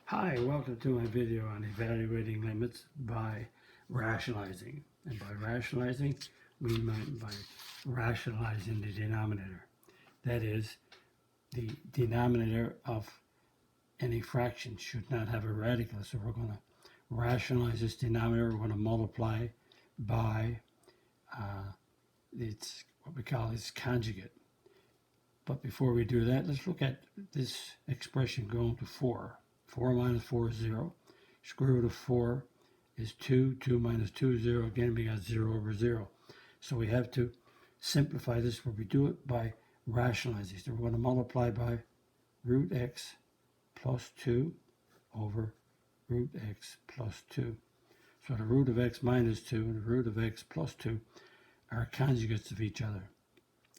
Hi, welcome to my video on evaluating limits by rationalizing. And by rationalizing, we mean by rationalizing the denominator. That is, the denominator of any fraction should not have a radical. So we're going to rationalize this denominator. We're going to multiply by its what we call its conjugate. But before we do that, let's look at this expression going to 4. 4 minus 4 is 0. Square root of 4 is 2. 2 minus 2 is 0. Again, we got 0 over 0. So we have to simplify this where we do it by rationalizing. So we're going to multiply by root x plus 2 over root x plus 2. So the root of x minus 2 and the root of x plus 2 are conjugates of each other.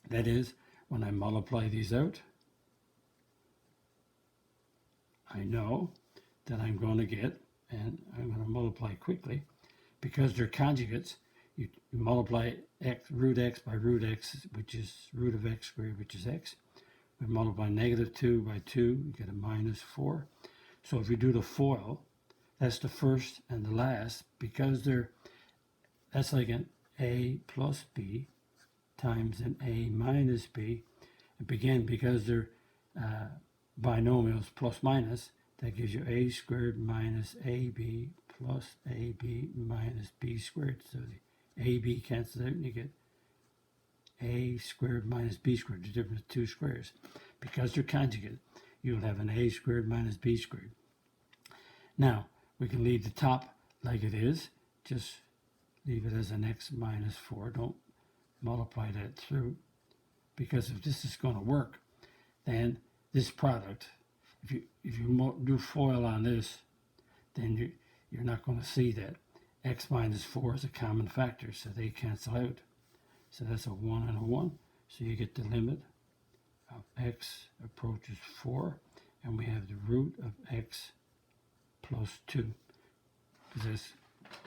That is, when I multiply these out, I know that I'm going to get, and I'm going to multiply quickly, because they're conjugates, you multiply root x by root x, which is root of x squared, which is x. We multiply negative 2 by 2, you get a minus 4. So if you do the FOIL, that's the first and the last, because that's like an a plus b times an a minus b. And again, because they're binomials plus minus, that gives you a squared minus ab plus ab minus b squared. So the ab cancels out and you get a squared minus b squared, the difference of two squares. Because they're conjugate, you'll have an a squared minus b squared. Now, we can leave the top like it is, just leave it as an x minus 4. Don't multiply that through, because if this is going to work, then this product, if you do FOIL on this, then you're not going to see that x minus 4 is a common factor, so they cancel out. So that's a 1 and a 1. So you get the limit of x approaches 4, and we have the root of x plus 2, because that's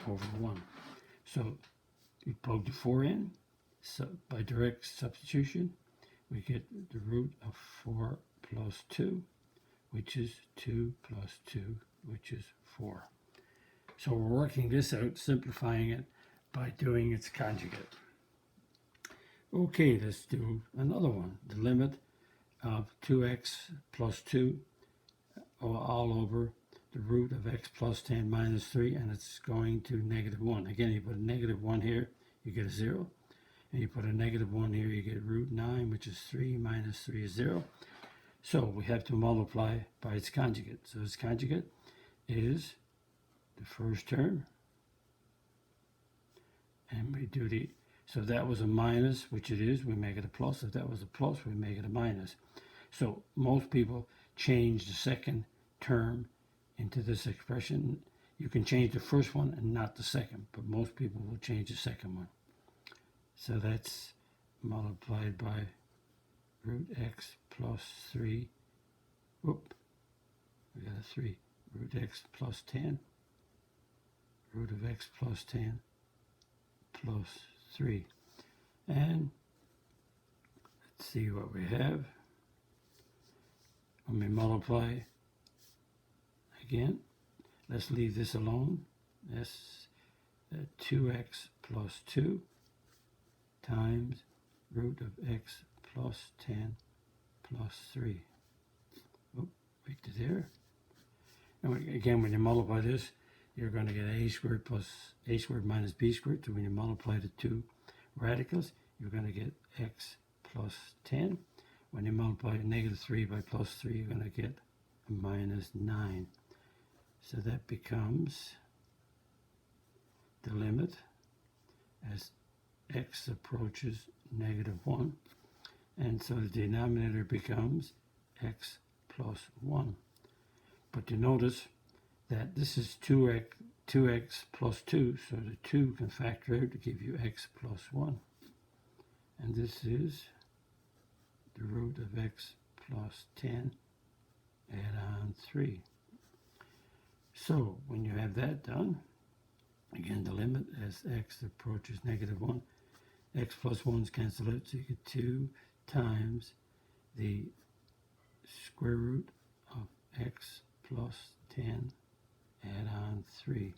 over 1. So you plug the 4 in, so by direct substitution, we get the root of 4 plus 2, which is 2 plus 2, which is 4. So we're working this out, simplifying it by doing its conjugate. Okay, let's do another one. The limit of 2x plus 2 all over the root of x plus 10 minus 3, and it's going to negative 1. Again, you put a negative 1 here, you get a 0. And you put a negative 1 here, you get root 9, which is 3 minus 3 is 0. So we have to multiply by its conjugate. So its conjugate is the first term. And we do so that was a minus, which it is, we make it a plus. If that was a plus, we make it a minus. So most people change the second term into this expression. You can change the first one and not the second, but most people will change the second one. So that's multiplied by root x plus 3. Whoop, we got a 3. Root x plus 10. Root of x plus 10 plus 3. And let's see what we have. When we multiply again, let's leave this alone. That's 2x plus 2 times root of x plus 10 plus 3. Oh, right to there. And again, when you multiply this, you're going to get a squared plus a squared minus b squared. So when you multiply the two radicals, you're going to get x plus 10. When you multiply negative 3 by plus 3, you're going to get a minus 9. So that becomes the limit as x approaches negative 1, and so the denominator becomes x plus 1. But you notice that this is 2x plus 2, so the 2 can factor out to give you x plus 1. And this is the root of x plus 10, add on 3. So when you have that done, again, the limit as x approaches negative 1, x plus 1's cancel out, so you get 2 times the square root of x plus 10, add on 3.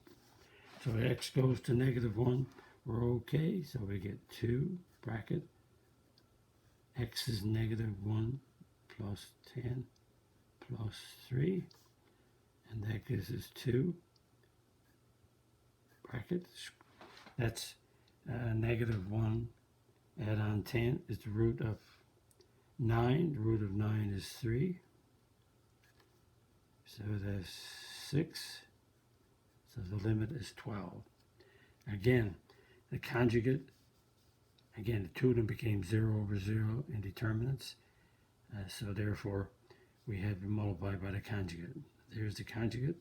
So x goes to -1, we're okay, so we get 2, bracket, x is -1 plus 10 plus 3, and that gives us 2, bracket, that's -1, add on 10 is the root of 9, the root of 9 is 3, so that's 6, so the limit is 12. Again, the conjugate, again, the two of them became 0 over 0 in determinants, so therefore we have to multiply by the conjugate. There's the conjugate,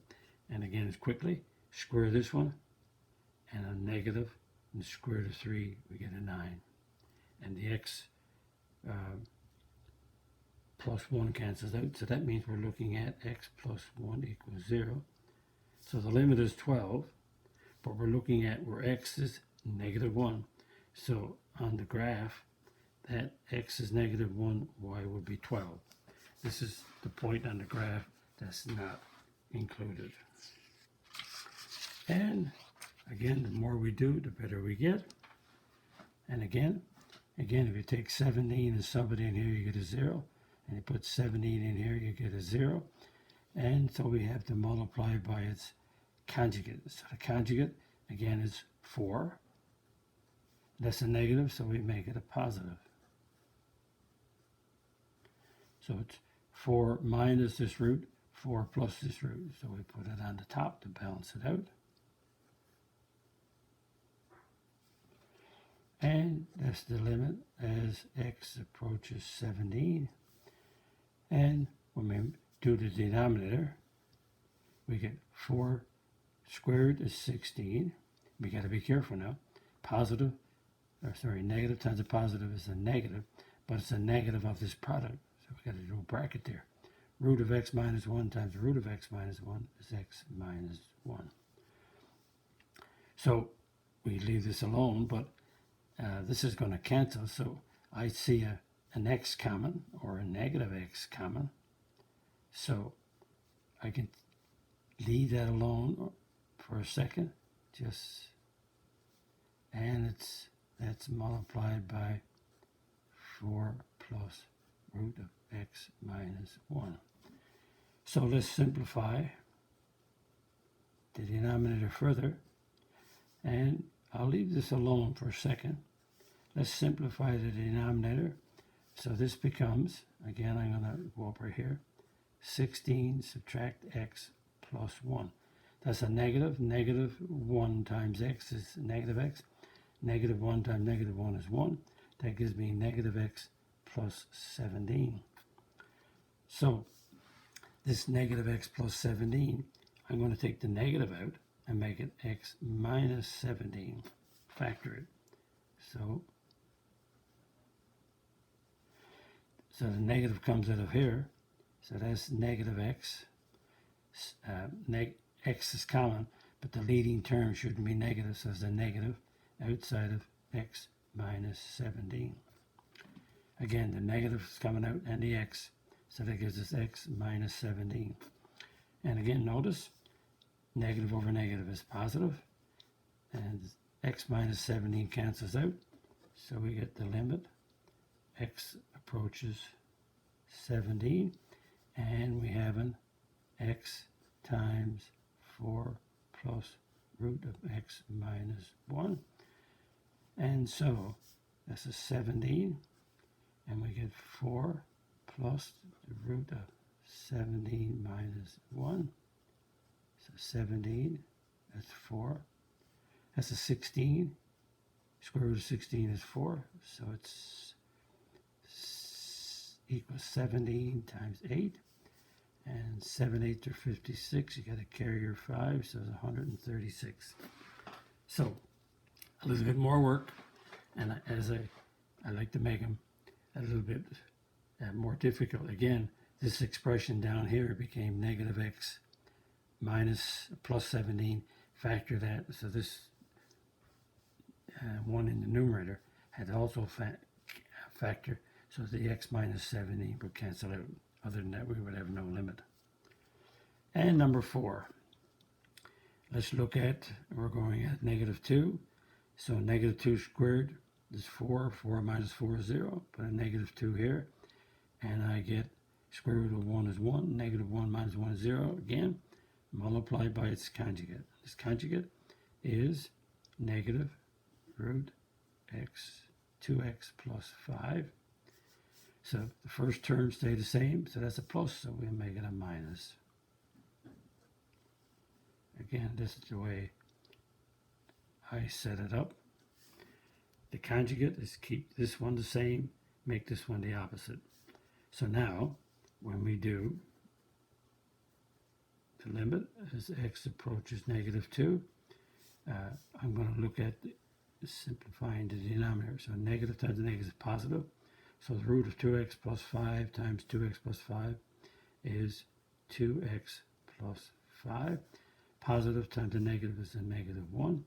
and again, it's quickly, square this one, and a negative, and square root of 3, we get a 9. And the x plus 1 cancels out, so that means we're looking at x plus 1 equals 0. So the limit is 12, but we're looking at where x is -1. So on the graph, that x is -1, y would be 12. This is the point on the graph that's not included. And again, the more we do, the better we get. And again, if you take 17 and sub it in here, you get a 0. And you put 17 in here, you get a 0. And so we have to multiply by its conjugate. So the conjugate, again, is 4. That's a negative, so we make it a positive. So it's 4 minus this root, 4 plus this root. So we put it on the top to balance it out. And that's the limit as x approaches 17. And when we do the denominator, we get 4 squared is 16. We got to be careful now. Negative times a positive is a negative, but it's a negative of this product. So we got to do a bracket there. Root of x minus 1 times root of x minus 1 is x minus 1. So we leave this alone, but this is going to cancel, so I see an x common or a negative x common. So I can leave that alone for a second, and that's multiplied by 4 plus root of x minus 1. So let's simplify the denominator further, and I'll leave this alone for a second. Let's simplify the denominator. So this becomes, again, I'm going to go up right here, 16 subtract x plus 1. That's a negative. Negative 1 times x is negative x. Negative 1 times negative 1 is 1. That gives me negative x plus 17. So this negative x plus 17, I'm going to take the negative out and make it x minus 17. Factor it. So the negative comes out of here. So that's negative x. X is common, but the leading term shouldn't be negative, so it's a negative outside of x minus 17. Again, the negative is coming out and the x, so that gives us x minus 17. And again, notice, negative over negative is positive, and x minus 17 cancels out, so we get the limit, x approaches 17, and we have an x times 4 plus root of x minus 1. And so that's a 17, and we get 4 plus the root of 17 minus 1. So 17, that's 4. That's a 16. Square root of 16 is 4, so it's equals 17 times 8. And 7 8 are 56. You got to carry your 5, so it's 136. So a little bit more work, and I like to make them a little bit more difficult. Again, this expression down here became negative x minus plus 17. Factor that, so this one in the numerator had also factor, so the x minus 17 would cancel out. Other than that, we would have no limit. And number 4. Let's look at, we're going at -2. So -2 squared is 4. 4 minus 4 is 0. Put a -2 here. And I get square root of 1 is 1. -1 minus 1 is 0. Again, multiplied by its conjugate. This conjugate is negative root x, 2x plus 5. So the first term stay the same. So that's a plus. So we'll make it a minus. Again, this is the way I set it up. The conjugate is keep this one the same, make this one the opposite. So now, when we do the limit as x approaches -2, I'm going to look at simplifying the denominator. So negative times the negative is positive. So the root of 2x plus 5 times 2x plus 5 is 2x plus 5. Positive times the negative is a -1.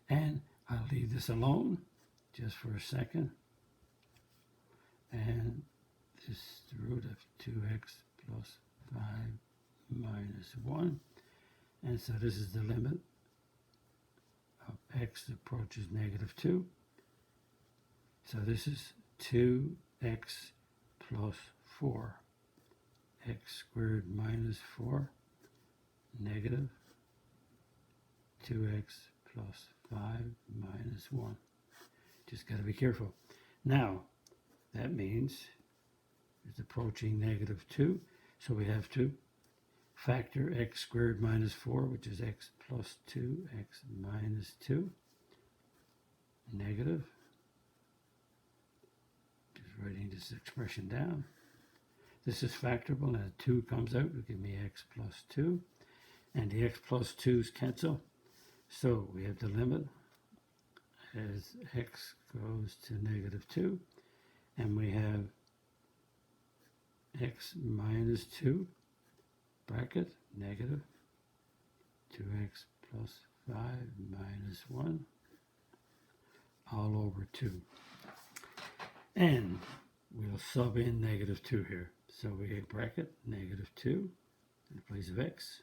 And I'll leave this alone just for a second. And this is the root of 2x plus 5 minus 1. And so this is the limit of x approaches -2. So this is 2x plus 4. X squared minus 4 negative 2x plus 5 minus 1. Just got to be careful. Now, that means it's approaching -2. So we have to factor x squared minus 4, which is x plus 2, x minus 2, negative. Just writing this expression down. This is factorable, and a 2 comes out, will give me x plus 2. And the x plus 2's cancel. So we have the limit as x goes to -2. And we have x minus 2, bracket, negative 2x plus 5 minus 1, all over 2. And we'll sub in -2 here. So we get bracket, -2 in the place of x.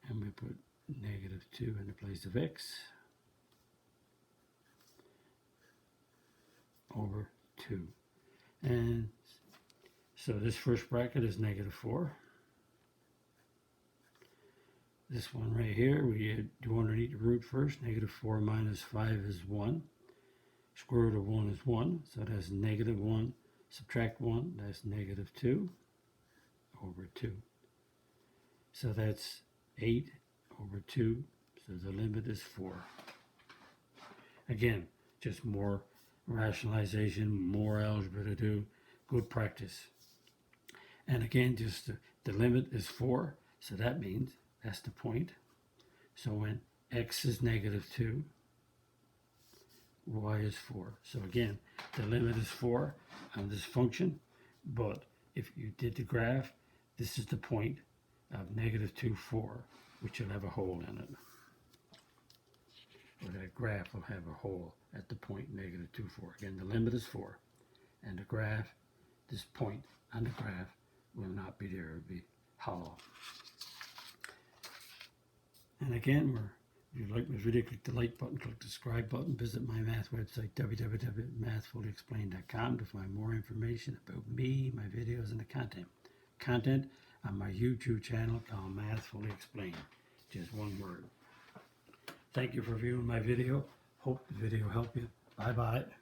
And we put -2 in the place of x over 2. And so this first bracket is -4. This one right here, we do underneath the root first. -4 minus 5 is 1. Square root of 1 is 1. So that's -1. Subtract 1, that's -2 over 2. So that's 8 over 2. So the limit is 4. Again, just more rationalization, more algebra to do. Good practice. And again, just the limit is 4. So that means that's the point. So when x is -2, y is 4. So again, the limit is 4 on this function. But if you did the graph, this is the point of -2, 4, which will have a hole in it. Or that graph will have a hole at the point -2, 4. Again, the limit is 4. And the graph, this point on the graph, will not be there. It will be hollow. And again, if you like my video, click the like button, click the subscribe button, visit my math website, www.mathfullyexplained.com, to find more information about me, my videos, and the content on my YouTube channel called Math Fully Explained. Just one word. Thank you for viewing my video. Hope the video helped you. Bye-bye.